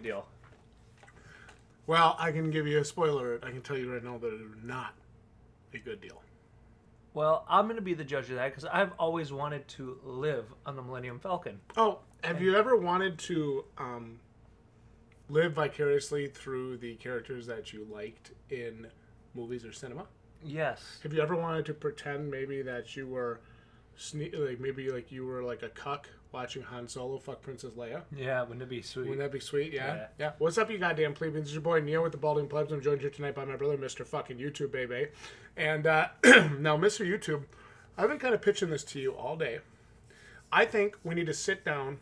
good deal. Well, I can give you a spoiler. I can tell you right now that it is not a good deal. Well, I'm going to be the judge of that because I've always wanted to live on the Millennium Falcon. Oh, have you ever wanted to live vicariously through the characters that you liked in movies or cinema? Yes. Have you ever wanted to pretend maybe that you were you were like a cuck watching Han Solo fuck Princess Leia? Yeah, wouldn't it be sweet? Wouldn't that be sweet? Yeah. What's up, you goddamn plebeians? It's your boy Neo with the Balding Plebs. I'm joined here tonight by my brother, Mr. fucking YouTube, baby. And now, Mr. YouTube, I've been kind of pitching this to you all day. I think we need to sit down.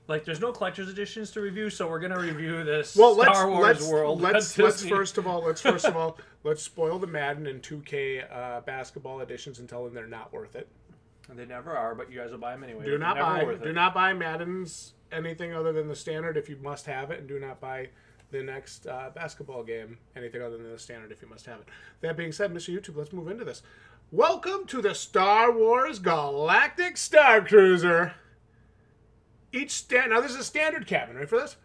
Like, there's no collector's editions to review, so we're gonna review this Star Wars world. Let's first of all let's spoil the Madden and 2K basketball editions and tell them they're not worth it. They never are, but you guys will buy them anyway. Do not buy Madden's anything other than the standard if you must have it, and do not buy the next basketball game anything other than the standard if you must have it. That being said, Mr. YouTube, let's move into this. Welcome to the Star Wars Galactic Starcruiser. Now this is a standard cabin, right for this?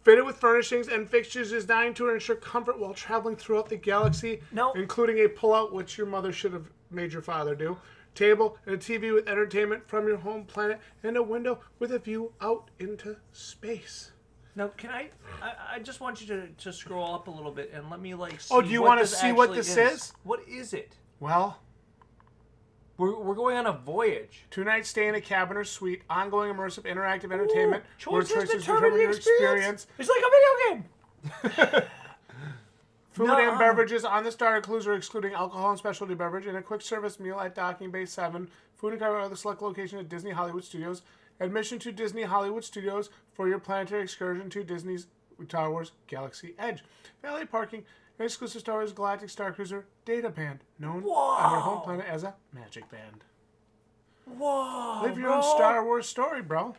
Fitted with furnishings and fixtures designed to ensure comfort while traveling throughout the galaxy, including a pull-out, which your mother should have made your father do, table, and a TV with entertainment from your home planet, and a window with a view out into space. Now, can I just want you to scroll up a little bit and let me, see do you want to see what this is? What is it? Well, we're going on a voyage. 2 nights stay in a cabin or suite, ongoing immersive interactive entertainment, where choices determine your experience. It's like a video game. Food and beverages on the Starcruiser, excluding alcohol and specialty beverage, and a quick service meal at Docking Bay 7. Food and cover at the select location at Disney Hollywood Studios. Admission to Disney Hollywood Studios for your planetary excursion to Disney's Star Wars Galaxy Edge. Valet parking, an exclusive Star Wars Galactic Starcruiser data band, known on your home planet as a magic band. Whoa! Live your own Star Wars story, bro.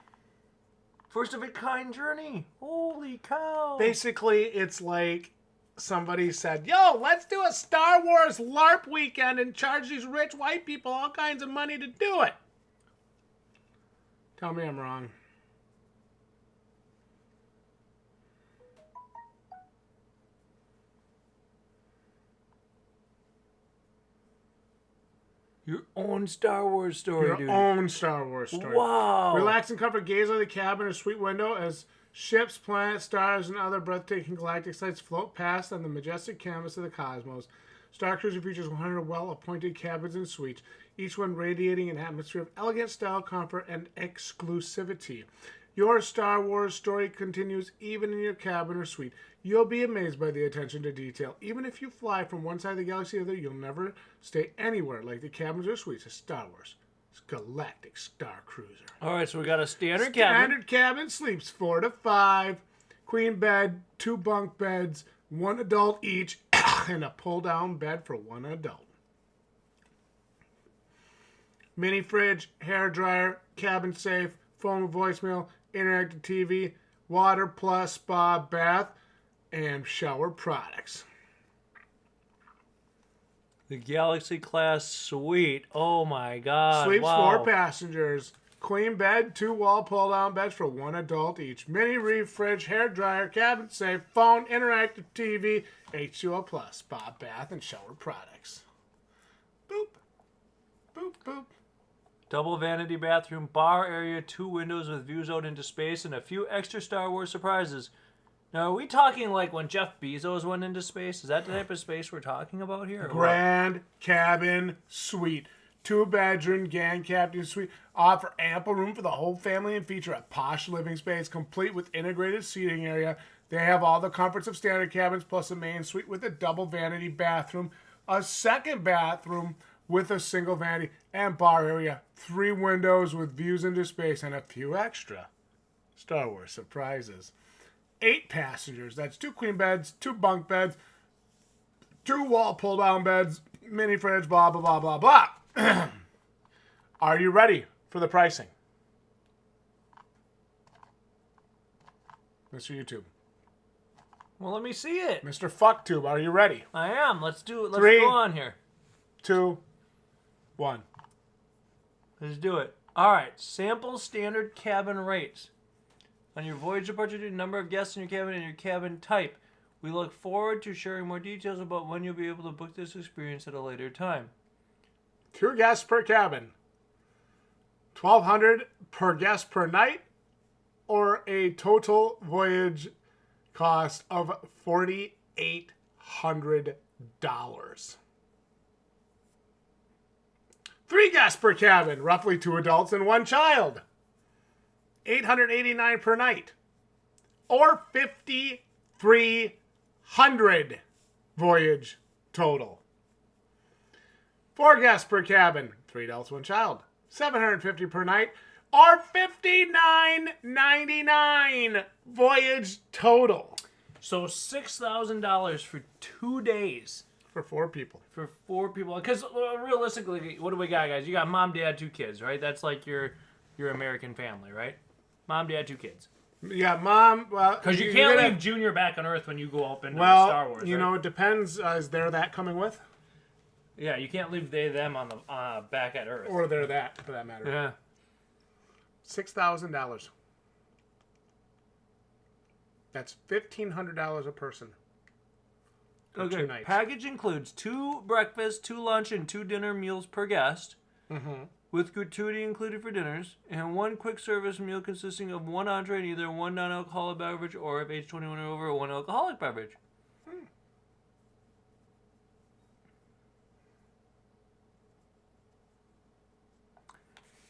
First of a kind journey. Holy cow! Basically, it's like somebody said, yo, let's do a Star Wars LARP weekend and charge these rich white people all kinds of money to do it. Tell me I'm wrong. Your own Star Wars story, dude. Your own Star Wars story. Wow. Relax and comfort, gaze out of the cabin or suite window as ships, planets, stars, and other breathtaking galactic sights float past on the majestic canvas of the cosmos. Starcruiser features 100 well-appointed cabins and suites, each one radiating an atmosphere of elegant style, comfort, and exclusivity. Your Star Wars story continues even in your cabin or suite. You'll be amazed by the attention to detail. Even if you fly from one side of the galaxy to the other, you'll never stay anywhere like the cabins or suites of Star Wars Galactic Starcruiser. All right, so we got a standard cabin sleeps 4 to 5. Queen bed, 2 bunk beds, 1 adult each, and a pull-down bed for 1 adult. Mini fridge, hair dryer, cabin safe, phone voicemail, interactive TV, water plus spa, bath, and shower products. The Galaxy Class Suite. Oh my God. Sleeps wow. 4 passengers. Queen bed, 2 wall pull-down beds for 1 adult each. Mini reef fridge, hair dryer, cabin safe, phone, interactive TV, H2O plus, spa, bath, and shower products. Boop. Boop, boop. Double vanity bathroom, bar area, 2 windows with views out into space, and a few extra Star Wars surprises. Now, are we talking like when Jeff Bezos went into space? Is that the type of space we're talking about here? Grand cabin suite. 2-bedroom gang captain suite. Offer ample room for the whole family and feature a posh living space complete with integrated seating area. They have all the comforts of standard cabins plus a main suite with a double vanity bathroom, a second bathroom with a single vanity, and bar area. 3 windows with views into space and a few extra Star Wars surprises. 8 passengers. That's 2 queen beds, 2 bunk beds, 2 wall pull-down beds, mini fridge, blah, blah, blah, blah, blah. Are you ready for the pricing? Mr. YouTube. Well, let me see it. Mr. FuckTube, are you ready? I am. Let's do it. Let's 3, go on here. 2, 1. Let's do it. All right. Sample standard cabin rates. on your voyage departure date, number of guests in your cabin, and your cabin type. We look forward to sharing more details about when you'll be able to book this experience at a later time. 2 guests per cabin. $1,200 per guest per night, or a total voyage cost of $4,800. 3 guests per cabin, roughly 2 adults and 1 child. $889 per night, or $5,300 voyage total. 4 guests per cabin, 3 adults, 1 child. $750 per night, or $5,999 voyage total. So $6,000 for 2 days. For 4 people. For 4 people. Because realistically, what do we got, guys? You got mom, dad, 2 kids, right? That's like your American family, right? Mom, dad, 2 kids. Yeah, mom. Well, because you can't leave Junior back on Earth when you go up into Star Wars. You know, it depends. Is there that coming with? Yeah, you can't leave them on the back at Earth. Or they're that, for that matter. Yeah. $6,000. That's $1,500 a person. Okay. 2 nights. Package includes 2 breakfast, 2 lunch, and 2 dinner meals per guest. Mm-hmm. With gratuity included for dinners, and 1 quick service meal consisting of 1 entree and either 1 non-alcoholic beverage or, if age 21 or over, 1 alcoholic beverage.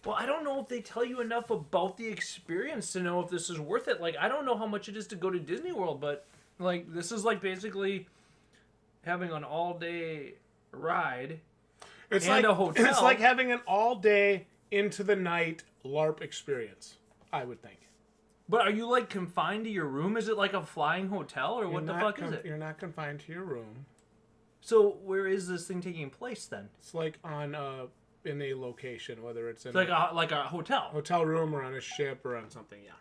Well, I don't know if they tell you enough about the experience to know if this is worth it. Like, I don't know how much it is to go to Disney World, but, like, this is, like, basically having an all-day ride It's and like a hotel. It's like having an all-day, into-the-night LARP experience, I would think. But are you, like, confined to your room? Is it like a flying hotel, or what the fuck is it? You're not confined to your room. So where is this thing taking place then? It's like on in a location, whether it's in It's like a hotel. hotel room or on a ship or on something, yeah.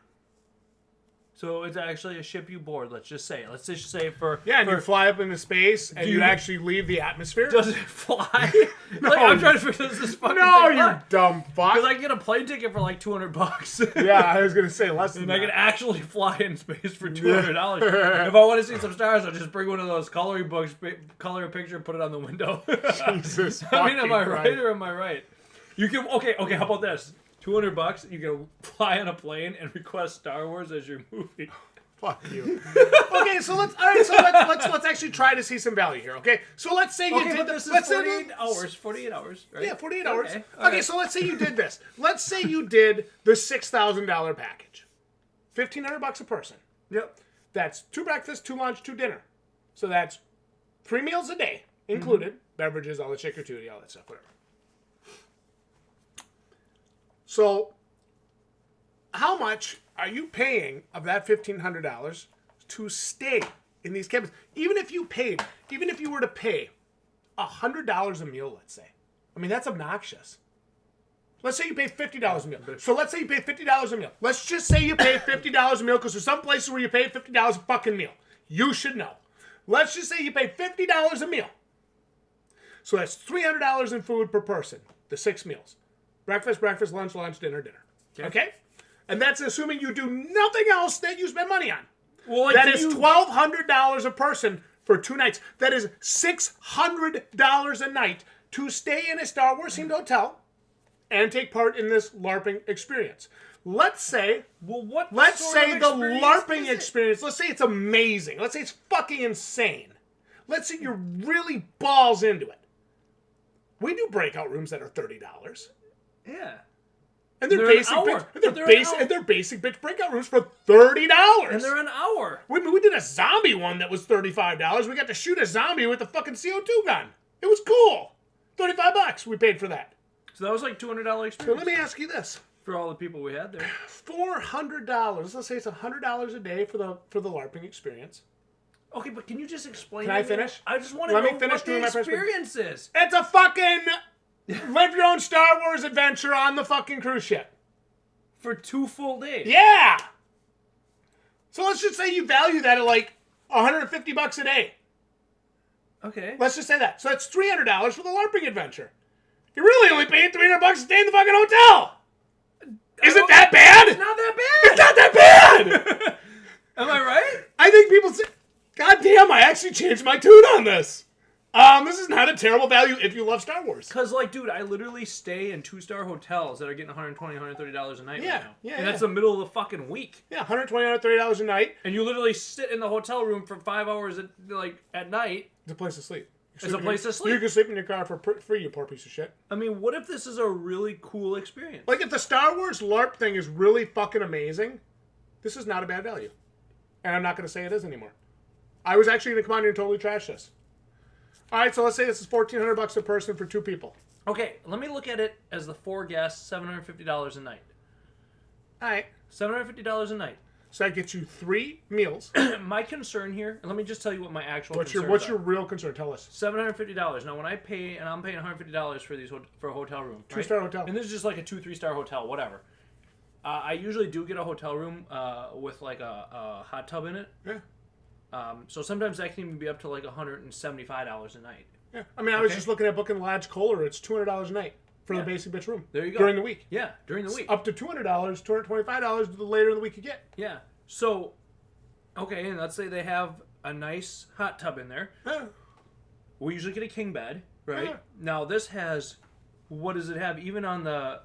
So it's actually a ship you board, let's just say. Let's just say for... Yeah, and for, you fly up into space, and you actually leave the atmosphere. Does it fly? No, like, I'm trying to figure does this fucking no, thing you fly? dumb fuck. Because I can get a plane ticket for like $200. Yeah, I was going to say less than And that. I can actually fly in space for $200. If I want to see some stars, I'll just bring one of those coloring books, color a picture, put it on the window. Jesus I mean, am I fucking right Christ. or am I right? You can... Okay, how about this? $200, you can fly on a plane and request Star Wars as your movie. Fuck you. Okay, so let's actually try to see some value here. Okay, so let's say you Okay, did. but this is let's say- 48 hours. 48 hours, right? Yeah, 48 hours. Okay, Okay, so let's say you did this. Let's say you did the $6,000 package, $1,500 a person. Yep. That's 2 breakfasts, 2 lunch, 2 dinner. So that's 3 meals a day included, beverages, all the shit gratuity, all that stuff, whatever. So, how much are you paying of that $1,500 to stay in these cabins? Even if you were to pay $100 a meal, let's say. I mean, that's obnoxious. Let's say you pay $50 a meal. So let's say you pay $50 a meal. Let's just say you pay $50 a meal, because there's some places where you pay $50 a fucking meal. You should know. Let's just say you pay $50 a meal. So that's $300 in food per person, the 6 meals. Breakfast, lunch, dinner. Okay? And that's assuming you do nothing else that you spend money on. Well, like, that is $1,200 a person for 2 nights. That is $600 a night to stay in a Star Wars themed hotel and take part in this LARPing experience. Let's say, let's say the LARPing experience, let's say it's amazing. Let's say it's fucking insane. Let's say you're really balls into it. We do breakout rooms that are $30. Yeah. And they're They're an basic hour. bitch, But they're basic bitch breakout rooms for $30. And they're an hour. We did a zombie one that was $35. We got to shoot a zombie with a fucking CO2 gun. It was cool. $35 we paid for that. So that was like $200 experience. So let me ask you this. For all the people we had there. $400. Let's say it's $100 a day for the LARPing experience. Okay, but can you just explain? Can I finish? I just want to Let know me finish what the doing my experience is. It's a fucking live your own Star Wars adventure on the fucking cruise ship. For 2 full days. Yeah! So let's just say you value that at like $150 a day. Okay. Let's just say that. So that's $300 for the LARPing adventure. You're really only paying $300 a day in the fucking hotel. Is it that bad? It's not that bad. It's not that bad. Am I right? I think people say, God damn, I actually changed my tune on this. This is not a terrible value if you love Star Wars. Because, like, dude, I literally stay in 2-star hotels that are getting $120, $130 a night right now. Yeah, and that's the middle of the fucking week. Yeah, $120, $130 a night. And you literally sit in the hotel room for 5 hours at night. It's a place to sleep. It's a place to sleep. You can sleep in your car for free, you poor piece of shit. I mean, what if this is a really cool experience? Like, if the Star Wars LARP thing is really fucking amazing, this is not a bad value. And I'm not going to say it is anymore. I was actually going to come on here and totally trash this. All right, so let's say this is $1,400 a person for 2 people. Okay, let me look at it as the 4 guests, $750 a night. All right. $750 a night. So that gets you 3 meals. My concern here, and let me just tell you what my actual What's concerns your are. real concern? Tell us. $750. Now, when I pay, and I'm paying $150 for these for a hotel room, 2-star hotel. and this is just like a 2-3-star hotel, whatever. I usually do get a hotel room with like a hot tub in it. Yeah. So sometimes that can even be up to like $175 a night. Yeah. I mean, I was just looking at booking Lodge Kohler. It's $200 a night for the basic bitch room. There you go. During the week. Yeah, during the week. Up to $200, $225 the later in the week you get. Yeah. So, okay, and let's say they have a nice hot tub in there. Yeah. We usually get a king bed, right? Yeah. Now this has, what does it have? Even on the,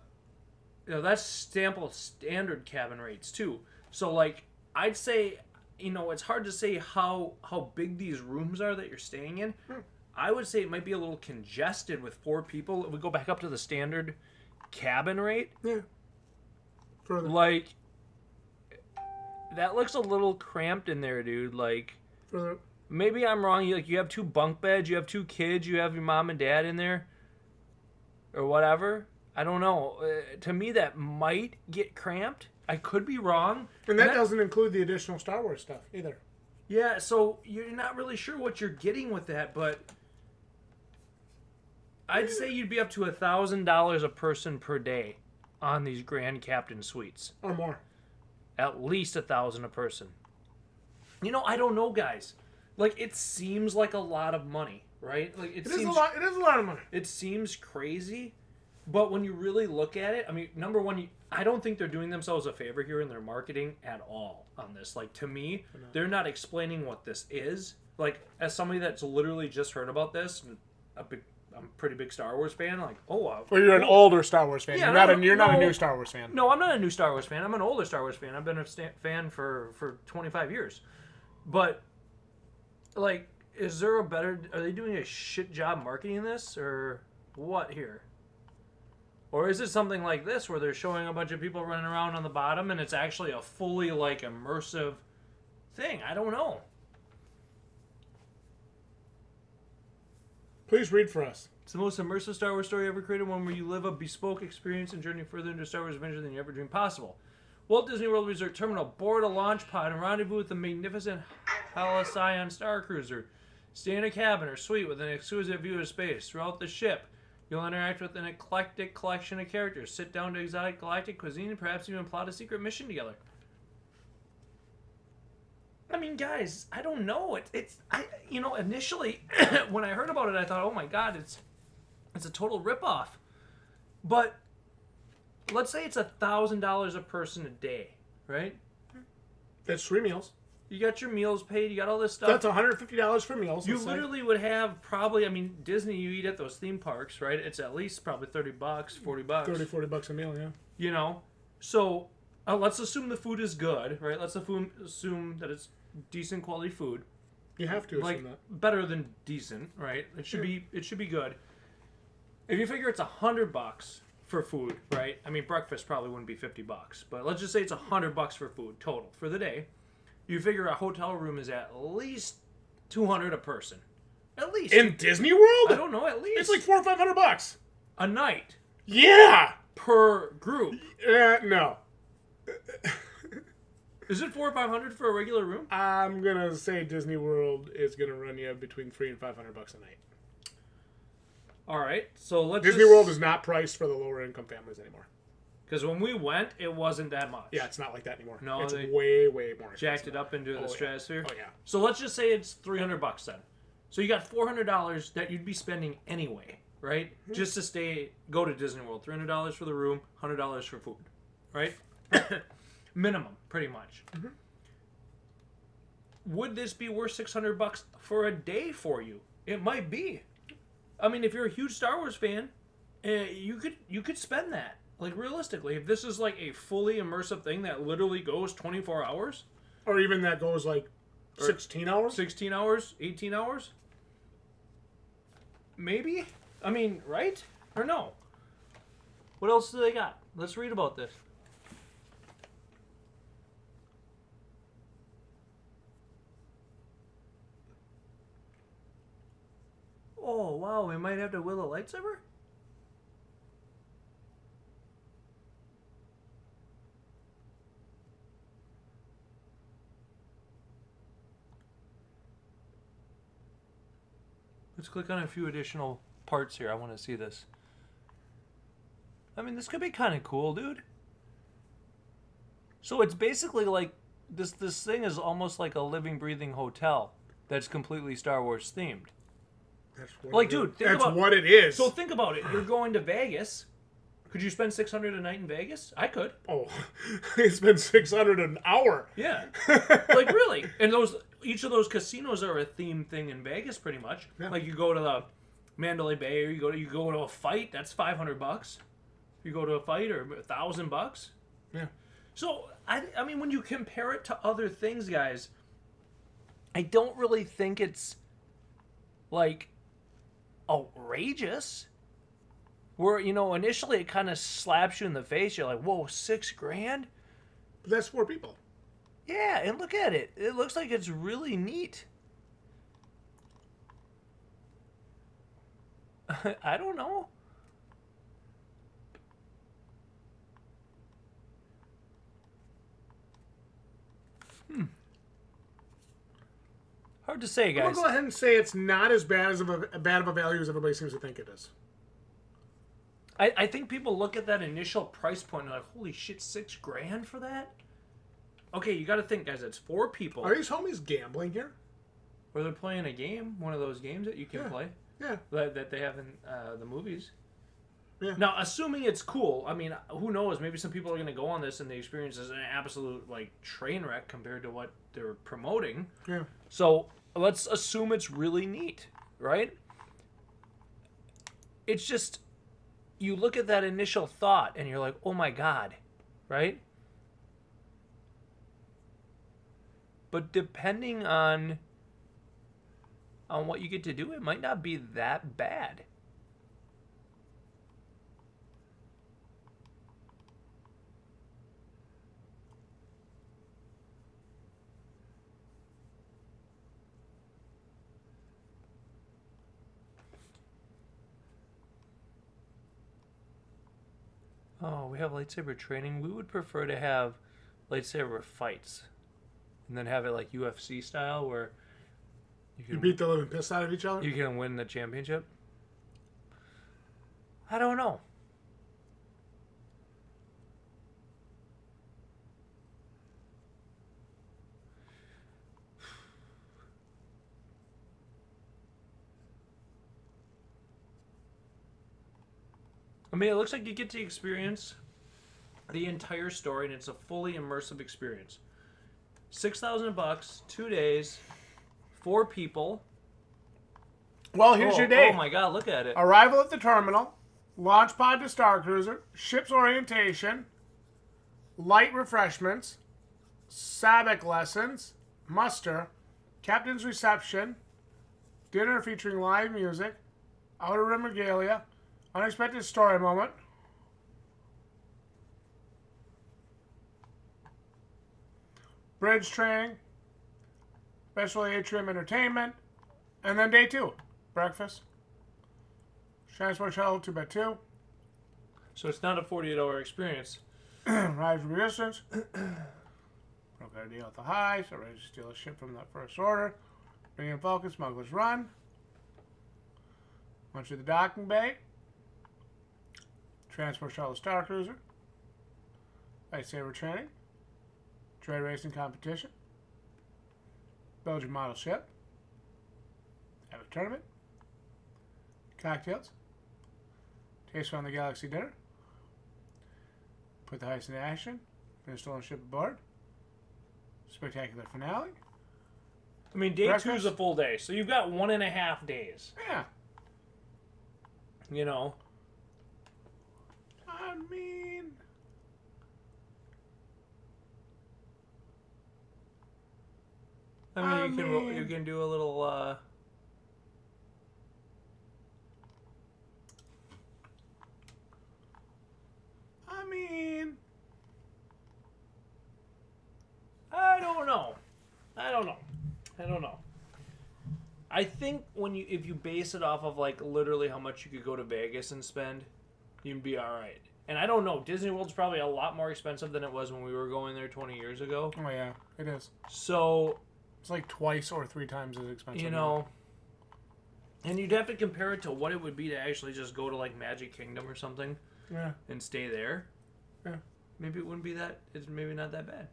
that's standard cabin rates too. So like, I'd say, it's hard to say how big these rooms are that you're staying in. I would say it might be a little congested with 4 people. If we go back up to the standard cabin rate, Yeah. Further. like, that looks a little cramped in there, dude. Like, Further. maybe I'm wrong. You have 2 bunk beds, you have 2 kids, you have your mom and dad in there, or whatever. I don't know. To me, that might get cramped. I could be wrong. And that doesn't include the additional Star Wars stuff either. Yeah, so you're not really sure what you're getting with that, but I'd say you'd be up to $1,000 a person per day on these Grand Captain suites. Or more. At least $1,000 a person. I don't know, guys. Like, it seems like a lot of money, right? Like, It is a lot of money. It seems crazy, but when you really look at it, I mean, number one, I don't think they're doing themselves a favor here in their marketing at all on this. Like, to me, they're not explaining what this is. Like, as somebody that's literally just heard about this, I'm a pretty big Star Wars fan. Like, Well, you're an older Star Wars fan. Yeah, You're not a new Star Wars fan. No, I'm not a new Star Wars fan. I'm an older Star Wars fan. I've been a fan for 25 years. But, like, are they doing a shit job marketing this, or what here? Or is it something like this where they're showing a bunch of people running around on the bottom and it's actually a fully, like, immersive thing? I don't know. Please read for us. It's the most immersive Star Wars story ever created, one where you live a bespoke experience and journey further into Star Wars adventure than you ever dreamed possible. Walt Disney World Resort Terminal, board a launch pod and rendezvous with the magnificent Halcyon Starcruiser. Stay in a cabin or suite with an exquisite view of space. Throughout the ship, you'll interact with an eclectic collection of characters, sit down to exotic galactic cuisine, and perhaps even plot a secret mission together. I mean, guys, I don't know. Initially, when I heard about it, I thought, oh my god, it's a total ripoff. But let's say it's $1,000 a person a day, right? That's 3 meals. You got your meals paid. You got all this stuff. That's $150 for meals. You literally would have probably, Disney, you eat at those theme parks, right? It's at least probably $30, $40. $30-$40 a meal, yeah. So let's assume the food is good, right? Let's assume that it's decent quality food. You have to assume that. Better than decent, right? It should be good. If you figure it's $100 for food, right? I mean, breakfast probably wouldn't be $50, but let's just say it's $100 for food total for the day. You figure a hotel room is at least $200 a person. At least. In Disney World? I don't know, at least. It's like $400 or $500. A night. Yeah! Per group. No. Is it $400 or $500 for a regular room? I'm gonna say Disney World is gonna run you between $300 and $500 a night. All right, so let's. Disney World is not priced for the lower income families anymore. Because when we went, it wasn't that much. Yeah, it's not like that anymore. No, it's they way more expensive. jacked it up into the stratosphere. Oh yeah. So let's just say it's $300 then. So you got $400 that you'd be spending anyway, right? Mm-hmm. Just to go to Disney World. $300 for the room, $100 for food. right? Minimum, pretty much. Mm-hmm. Would this be worth $600 for a day for you? It might be. I mean, if you're a huge Star Wars fan, you could spend that. Like, realistically, if this is like a fully immersive thing that literally goes 24 hours, or even that goes like 16 hours, 16 hours, 18 hours, maybe. I mean, right or no? What else do they got? Let's read about this. Oh, wow, we might have to will a lightsaber? Let's click on a few additional parts here. I want to see this. I mean, this could be kind of cool, dude. So it's basically like this thing is almost like a living, breathing hotel that's completely Star Wars themed. That's what Like, dude, that's what it is. So think about it. You're going to Vegas. Could you spend $600 a night in Vegas? I could. Oh, it's been $600 an hour. Yeah. Like, really. And each of those casinos are a theme thing in Vegas, pretty much. Yeah. Like, you go to the Mandalay Bay, or you go to a fight. That's $500. You go to a fight, or $1,000. Yeah. So I mean, when you compare it to other things, guys, I don't really think it's like outrageous. Where, you know, initially it kind of slaps you in the face. You're like, whoa, $6,000? But that's 4 people. Yeah, and look at it. It looks like it's really neat. I don't know. Hard to say, I'm guys. gonna go ahead and say it's not as bad of a value as everybody seems to think it is. I think people look at that initial price point and are like, holy shit, $6,000 for that? Okay, you got to think, guys. It's 4 people. Are these homies gambling here? Or they're playing a game, one of those games that you can play. Yeah. That they have in the movies. Yeah. Now, assuming it's cool, I mean, who knows? Maybe some people are going to go on this and the experience is an absolute, like, train wreck compared to what they're promoting. Yeah. So, let's assume it's really neat, right? It's just, you look at that initial thought and you're like, oh my God, right? But depending on what you get to do, it might not be that bad. Oh, we have lightsaber training. We would prefer to have lightsaber fights. And then have it like UFC style where You beat the living piss out of each other? you can win the championship. I don't know. I mean, it looks like you get to experience the entire story, and it's a fully immersive experience. $6,000, 2 days, 4 people. Well, here's your day. Oh my God, look at it. Arrival at the terminal, launch pod to Starcruiser, ship's orientation, light refreshments, Sabak lessons, muster, captain's reception, dinner featuring live music, outer rim regalia, unexpected story moment, bridge training, special atrium entertainment, and then day 2, breakfast, transport shuttle 2x2, So it's not a 48-hour experience. rise from resistance, broke our deal at the high, so ready to steal a ship from that first order, bring in focus, smuggler's run, went to the docking bay, transport shuttle Starcruiser, lightsaber training, trade racing competition, Belgian model ship, have a tournament, cocktails, taste around the galaxy dinner, Put the heist into action. Finish stolen ship aboard. Spectacular finale. I mean, day Breakfast? 2 is a full day, so you've got 1.5 days. Yeah. You know. I mean... you can do a little, I mean... I don't know. I think if you base it off of like literally how much you could go to Vegas and spend, you'd be all right. And I don't know, Disney World's probably a lot more expensive than it was when we were going there 20 years ago. Oh, yeah. It is. So... It's like twice or 3 times as expensive. You know... And you'd have to compare it to what it would be to actually just go to like Magic Kingdom or something. Yeah. And stay there. Yeah. Maybe it wouldn't be that... It's maybe not that bad.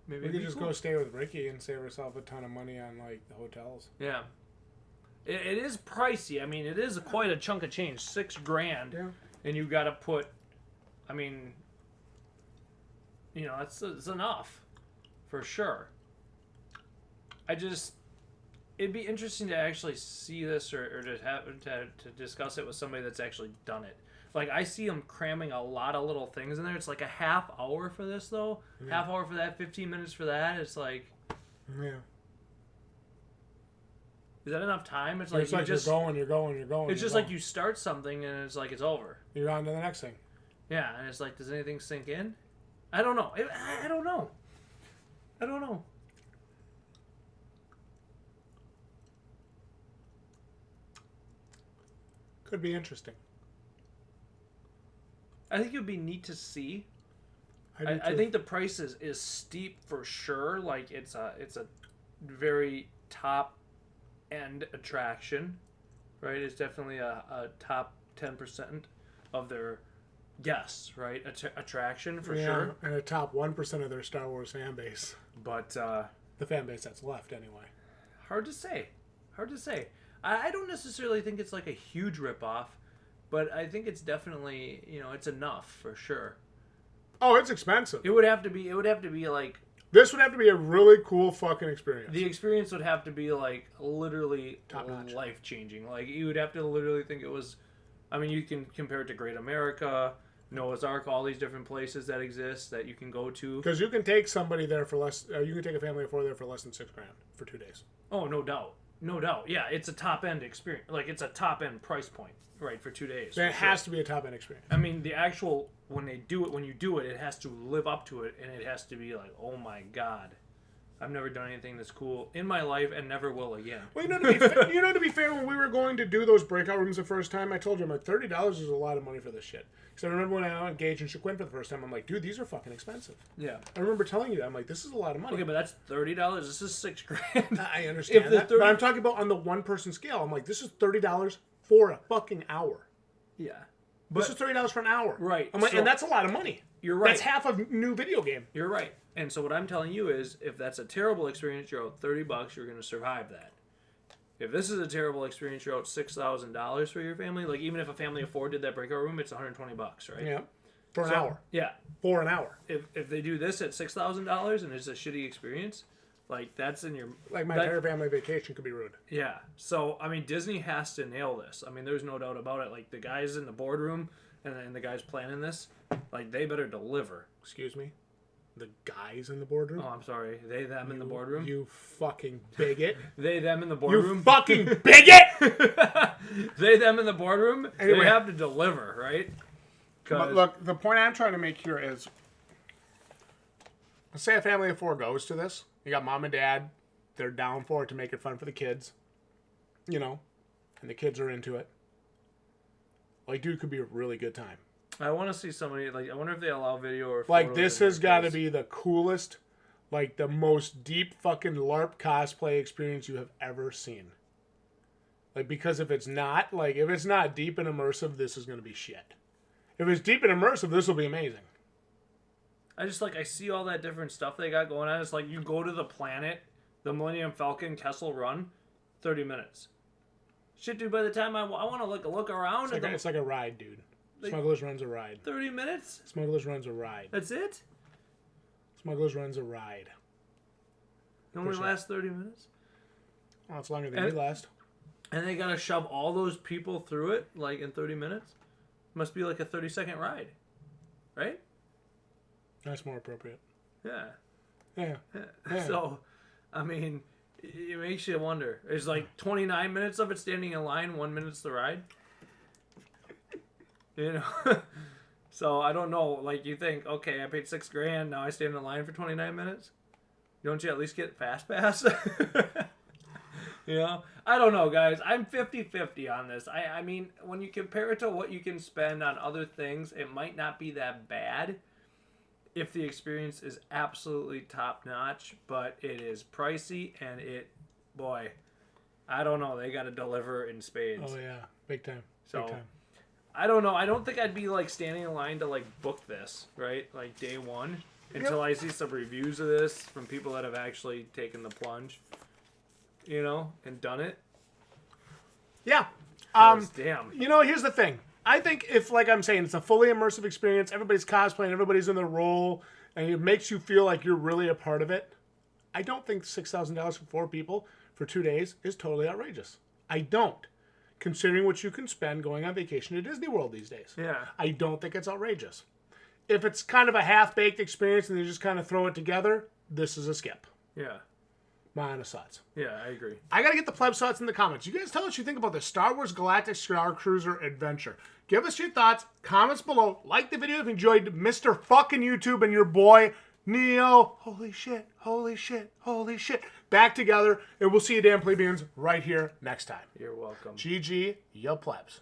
Maybe we could just go stay with Ricky and save ourselves a ton of money on like the hotels. Yeah. It is pricey. I mean, it is quite a chunk of change. $6,000. Yeah. And you got to put... I mean... You know, it's enough. For sure. It'd be interesting to actually see this or to discuss it with somebody that's actually done it. Like, I see them cramming a lot of little things in there. It's like a half hour for this, though. Yeah. Half hour for that, 15 minutes for that. It's like... Yeah. Is that enough time? It's like, you're going. It's just like you start something and it's like it's over. You're on to the next thing. Yeah, and it's like, does anything sink in? I don't know. I don't know. Could be interesting. I think it would be neat to see. I think the price is steep for sure. Like it's a very top end attraction, right? It's definitely a top 10% of their guests, right? Attraction for sure. And a top 1% of their Star Wars fan base. But the fan base that's left anyway. Hard to say. I don't necessarily think it's like a huge ripoff, but I think it's definitely, you know, it's enough for sure. Oh, it's expensive. It would have to be like... This would have to be a really cool fucking experience. The experience would have to be like literally top-notch, life-changing. Like you would have to literally think it was... I mean, you can compare it to Great America, Noah's Ark, all these different places that exist that you can go to. Because you can take somebody there for less... you can take a family of 4 there for less than $6,000 for 2 days. Oh, no doubt. Yeah, it's a top-end experience. Like, it's a top-end price point, right, for 2 days. It has to be a top-end experience. I mean, the actual... When you do it, it has to live up to it, and it has to be like, oh my god, I've never done anything this cool in my life and never will again. Well, to be fair, when we were going to do those breakout rooms the first time, I told you, I'm like, $30 is a lot of money for this shit. Because I remember when I engaged in Shaquin for the first time, I'm like, dude, these are fucking expensive. Yeah. I remember telling you that. I'm like, this is a lot of money. Okay, but that's $30. This is $6,000. I understand that. But I'm talking about on the one-person scale. I'm like, this is $30 for a fucking hour. Yeah. But this is $30 for an hour. Right. I'm like, and that's a lot of money. You're right. That's half a new video game. You're right. And so what I'm telling you is, if that's a terrible experience, you're out $30, you're going to survive that. If this is a terrible experience, you're out $6,000 for your family. Like, even if a family of 4 did that breakout room, it's $120, right? Yeah. For an hour. Yeah. For an hour. If they do this at $6,000 and it's a shitty experience, like, that's in your... Like, my entire family vacation could be ruined. Yeah. So, I mean, Disney has to nail this. I mean, there's no doubt about it. Like, the guys in the boardroom and the guys planning this, like, they better deliver. Excuse me? The guys in the boardroom? Oh, I'm sorry. They, them in the boardroom? You fucking bigot. They, them in the boardroom? You fucking bigot! They, them in the boardroom? Anyway. They have to deliver, right? But look, the point I'm trying to make here is, let's say a family of 4 goes to this. You got mom and dad. They're down for it to make it fun for the kids. You know? And the kids are into it. Like, dude, it could be a really good time. I want to see somebody, like, I wonder if they allow video or like, this has got to be the coolest, like, the most deep fucking LARP cosplay experience you have ever seen. Like, because if it's not deep and immersive, this is going to be shit. If it's deep and immersive, this will be amazing. I see all that different stuff they got going on. It's like, you go to the planet, the Millennium Falcon Kessel Run, 30 minutes. Shit, dude, by the time I want to look around... It's like a ride, dude. Smugglers runs a ride. 30 minutes? Smugglers runs a ride. That's it? Smugglers runs a ride. It only lasts 30 minutes? Well, it's longer than we last. And they gotta shove all those people through it, like, in 30 minutes? Must be like a 30-second ride. Right? That's more appropriate. Yeah. Yeah. So, I mean, it makes you wonder. Is like 29 minutes of it standing in line, 1 minute's the ride? You know? So, I don't know. Like, you think, okay, I paid $6,000, now I stand in line for 29 minutes? Don't you at least get Fast Pass? You know? I don't know, guys. I'm 50-50 on this. I mean, when you compare it to what you can spend on other things, it might not be that bad if the experience is absolutely top-notch, but it is pricey, and boy, I don't know. They got to deliver in spades. Oh, yeah. Big time. So, Big time. I don't know. I don't think I'd be, like, standing in line to, like, book this, right? Like, day one, until I see some reviews of this from people that have actually taken the plunge, you know, and done it. Yeah. Damn. You know, here's the thing. I think if, like I'm saying, it's a fully immersive experience, everybody's cosplaying, everybody's in their role, and it makes you feel like you're really a part of it, I don't think $6,000 for 4 people for 2 days is totally outrageous. I don't. Considering what you can spend going on vacation to Disney World these days. Yeah. I don't think it's outrageous. If it's kind of a half-baked experience and they just kind of throw it together, this is a skip. Yeah. My honest thoughts. Yeah, I agree. I got to get the Plebs thoughts in the comments. You guys tell us what you think about the Star Wars Galactic Starcruiser adventure. Give us your thoughts, comments below. Like the video if you enjoyed Mr. fucking YouTube and your boy, Neo. Holy shit, holy shit, holy shit. Back together, and we'll see you damn plebeians right here next time. You're welcome. GG, ya Plebs.